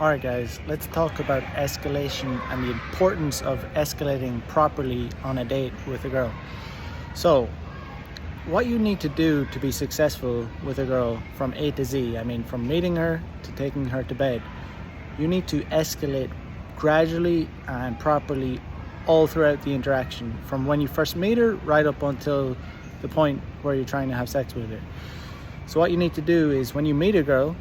Alright guys, let's talk about escalation and the importance of escalating properly on a date with a girl. So, what you need to do to be successful with a girl from A to Z, from meeting her to taking her to bed, you need to escalate gradually and properly all throughout the interaction, from when you first meet her right up until the point where you're trying to have sex with her. So what you need to do is, when you meet a girl,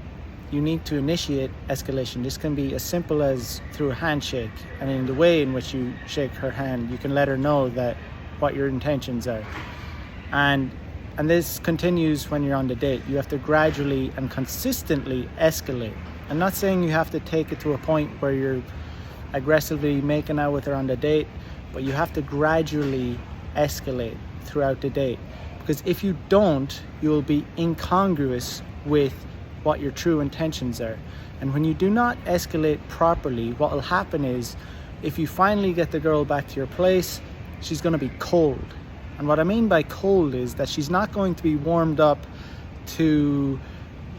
you need to initiate escalation. This can be as simple as through a handshake, and in the way in which you shake her hand, you can let her know that what your intentions are. And this continues when you're on the date. You have to gradually and consistently escalate. I'm not saying you have to take it to a point where you're aggressively making out with her on the date, but you have to gradually escalate throughout the date. Because if you don't, you will be incongruous with what your true intentions are. And when you do not escalate properly, what will happen is, if you finally get the girl back to your place, she's going to be cold. And what I mean by cold is that she's not going to be warmed up to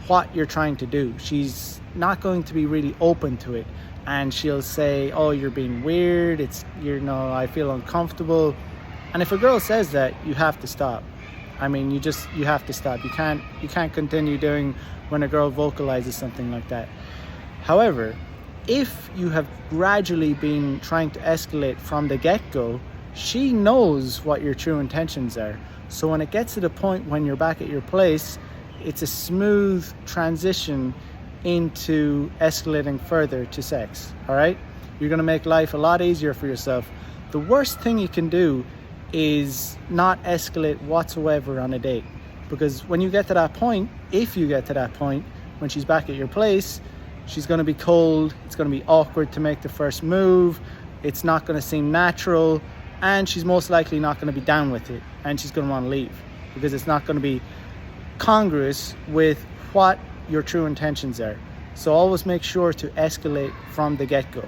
what you're trying to do. She's not going to be really open to it, and she'll say, oh, you're being weird, I feel uncomfortable. And if a girl says that, you have to stop. You have to stop. You can't continue doing when a girl vocalizes something like that. However, if you have gradually been trying to escalate from the get-go, she knows what your true intentions are. So when it gets to the point when you're back at your place, it's a smooth transition into escalating further to sex. All right? You're going to make life a lot easier for yourself. The worst thing you can do is not escalate whatsoever on a date. Because when you get to that point, if you get to that point, when she's back at your place, she's going to be cold, it's going to be awkward to make the first move, it's not going to seem natural, and she's most likely not going to be down with it, and she's going to want to leave, because it's not going to be congruous with what your true intentions are. So always make sure to escalate from the get-go.